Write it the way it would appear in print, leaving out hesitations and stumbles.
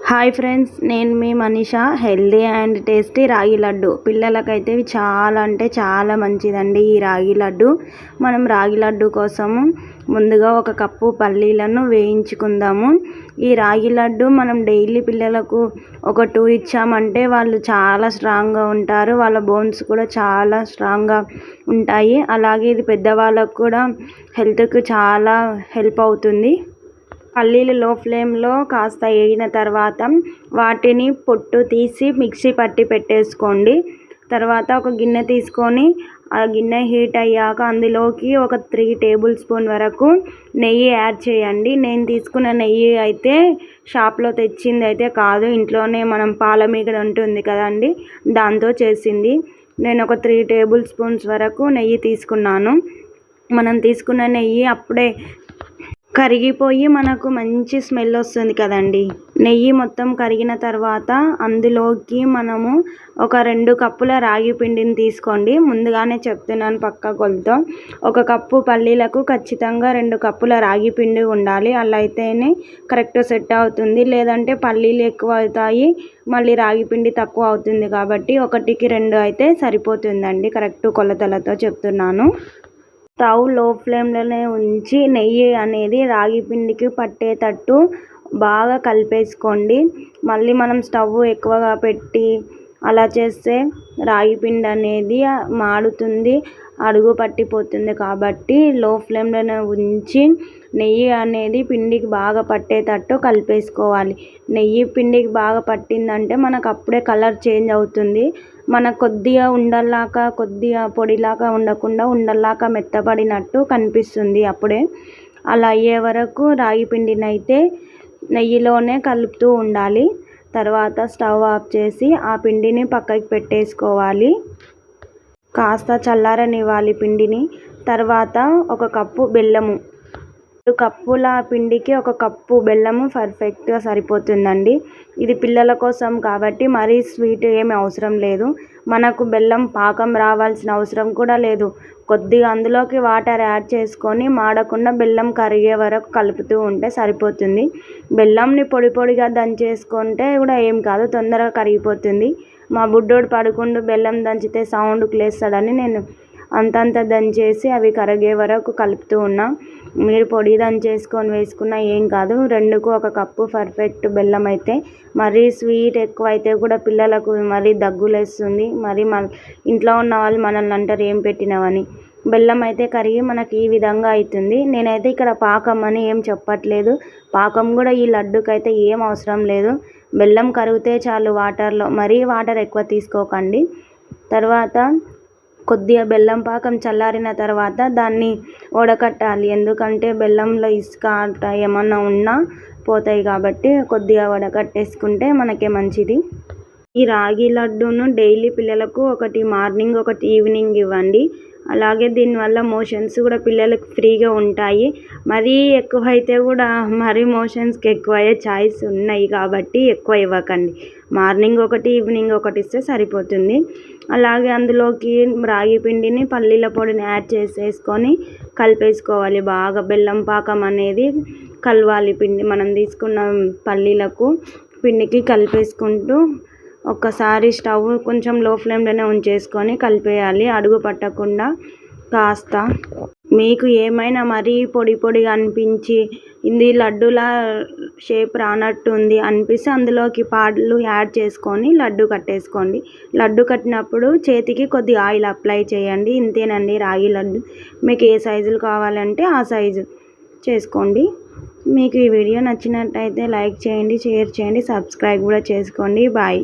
Hi friends, నేను మీ Manisha. Healthy and tasty రాగి లడ్డు పిల్లలకైతే ఇవి చాలా అంటే చాలా మంచిదండి. ఈ రాగి లడ్డు మనం రాగి లడ్డు కోసము ముందుగా ఒక కప్పు పల్లీలను వేయించుకుందాము. ఈ రాగి లడ్డు మనం డైలీ పిల్లలకు ఒక 2 ఇచ్చామంటే వాళ్ళు చాలా స్ట్రాంగ్గా ఉంటారు. వాళ్ళ బోన్స్ కూడా చాలా స్ట్రాంగ్గా ఉంటాయి. అలాగే ఇది పెద్దవాళ్ళకు కూడా హెల్త్కి చాలా హెల్ప్ అవుతుంది. పల్లీలు లో ఫ్లేమ్లో కాస్త వేగిన తర్వాత వాటిని పొట్టు తీసి మిక్సీ పట్టి పెట్టేసుకోండి. తర్వాత ఒక గిన్నె తీసుకొని ఆ గిన్నె హీట్ అయ్యాక అందులోకి ఒక 3 టేబుల్ స్పూన్ వరకు నెయ్యి యాడ్ చేయండి. నేను తీసుకున్న నెయ్యి అయితే షాప్లో తెచ్చింది అయితే కాదు, ఇంట్లోనే మనం పాల మీగడ ఉంటుంది కదండి, దాంతో చేసింది. నేను ఒక 3 టేబుల్ స్పూన్స్ వరకు నెయ్యి తీసుకున్నాను. మనం తీసుకున్న నెయ్యి అప్పుడే కరిగిపోయి మనకు మంచి స్మెల్ వస్తుంది కదండి. నెయ్యి మొత్తం కరిగిన తర్వాత అందులోకి మనము ఒక 2 కప్పుల రాగి పిండిని తీసుకోండి. ముందుగానే చెప్తున్నాను పక్కా కొలత. 1 కప్పు పల్లీలకు ఖచ్చితంగా 2 కప్పుల రాగి పిండి ఉండాలి. అలా అయితేనే కరెక్ట్ సెట్ అవుతుంది. లేదంటే పల్లీలు ఎక్కువ అవుతాయి, మళ్ళీ రాగి పిండి తక్కువ అవుతుంది. కాబట్టి 1కి 2 అయితే సరిపోతుందండి. కరెక్ట్ కొలతలతో చెప్తున్నాను. స్టవ్ లో ఫ్లేమ్లోనే ఉంచి నెయ్యి అనేది రాగి పిండికి పట్టేటట్టు బాగా కలిపేసుకోండి. మళ్ళీ మనం స్టవ్ ఎక్కువగా పెట్టి అలా చేస్తే రాగి పిండి అనేది మాడుతుంది, అడుగు పట్టిపోతుంది. కాబట్టి లో ఫ్లేమ్లోనే ఉంచి నెయ్యి అనేది పిండికి బాగా పట్టేటట్టు కలిపేసుకోవాలి. నెయ్యి పిండికి బాగా పట్టిందంటే మనకు అప్పుడే కలర్ చేంజ్ అవుతుంది. మనకు కొద్దిగా ఉండల్లాగా, కొద్దిగా పొడిలాగా ఉండకుండా ఉండల్లాగా మెత్తపడినట్టు కనిపిస్తుంది. అప్పుడే అలా అయ్యే వరకు రాగి పిండిని అయితే నెయ్యిలోనే కలుపుతూ ఉండాలి. తర్వాత స్టవ్ ఆఫ్ చేసి ఆ పిండిని పక్కకి పెట్టేసుకోవాలి. కాస్త చల్లారనివ్వాలి పిండిని. తర్వాత 1 కప్పు బెల్లము, 2 కప్పుల పిండికి 1 కప్పు బెల్లము పర్ఫెక్ట్గా సరిపోతుందండి. ఇది పిల్లల కోసం కాబట్టి మరీ స్వీట్ ఏమి అవసరం లేదు. మనకు బెల్లం పాకం రావాల్సిన అవసరం కూడా లేదు. కొద్దిగా అందులోకి వాటర్ యాడ్ చేసుకొని మాడకుండా బెల్లం కరిగే వరకు కలుపుతూ ఉంటే సరిపోతుంది. బెల్లంని పొడి పొడిగా దంచేసుకుంటే కూడా ఏం కాదు, తొందరగా కరిగిపోతుంది. మా బుడ్డోడు పడుకుంటూ బెల్లం దంచితే సౌండ్కి లేస్తాడని నేను అంతంత దంచేసి అవి కరిగే వరకు కలుపుతూ ఉన్నా. మీరు పొడి దంచేసుకొని వేసుకున్నా ఏం కాదు. 2కు 1 కప్పు పర్ఫెక్ట్ బెల్లం అయితే. మరీ స్వీట్ ఎక్కువ అయితే కూడా పిల్లలకు మరీ దగ్గులేస్తుంది. మరి ఇంట్లో ఉన్న వాళ్ళు మనల్ని అంటారు ఏం పెట్టినావని. బెల్లం అయితే కరిగి మనకి ఈ విధంగా అవుతుంది. నేనైతే ఇక్కడ పాకం అని ఏం చెప్పట్లేదు. పాకం కూడా ఈ లడ్డుకైతే ఏం అవసరం లేదు. బెల్లం కరిగితే చాలు వాటర్లో, మరీ వాటర్ ఎక్కువ తీసుకోకండి. తర్వాత కొద్దిగా బెల్లం పాకం చల్లారిన తర్వాత దాన్ని వడకట్టాలి. ఎందుకంటే బెల్లంలో ఇసుక ఏమన్నా ఉన్నా పోతాయి కాబట్టి కొద్దిగా వడకట్టేసుకుంటే మనకే మంచిది. ఈ రాగి లడ్డూను డైలీ పిల్లలకు ఒకటి మార్నింగ్ ఒకటి ఈవినింగ్ ఇవ్వండి. అలాగే దీనివల్ల మోషన్స్ కూడా పిల్లలకు ఫ్రీగా ఉంటాయి. మరీ ఎక్కువ అయితే కూడా మరీ మోషన్స్కి ఎక్కువ అయ్యే ఛాయిస్ ఉన్నాయి కాబట్టి ఎక్కువ ఇవ్వకండి. మార్నింగ్ ఒకటి ఈవినింగ్ ఒకటి ఇస్తే సరిపోతుంది. అలాగే అందులోకి రాగి పిండిని పల్లీల పొడిని యాడ్ చేసేసుకొని కలిపేసుకోవాలి. బాగా బెల్లం పాకం అనేది కలవాలి. పిండి మనం తీసుకున్న పల్లీలకు పిండికి కలిపేసుకుంటూ ఒక్కసారి స్టవ్ కొంచెం లో ఫ్లేమ్లోనే ఉంచేసుకొని కలిపేయాలి, అడుగు పట్టకుండా. కాస్త మీకు ఏమైనా మరీ పొడి పొడిగా అనిపించి ఇది లడ్డూలా షేప్ రానట్టుంది అనిపిస్తే అందులోకి పాలు యాడ్ చేసుకొని లడ్డు కట్టేసుకోండి. లడ్డు కట్టినప్పుడు చేతికి కొద్దిగా ఆయిల్ అప్లై చేయండి. ఇంతేనండి రాగి లడ్డు. మీకు ఏ సైజులు కావాలంటే ఆ సైజు చేసుకోండి. మీకు ఈ వీడియో నచ్చినట్టయితే లైక్ చేయండి, షేర్ చేయండి, సబ్స్క్రైబ్ కూడా చేసుకోండి. బాయ్.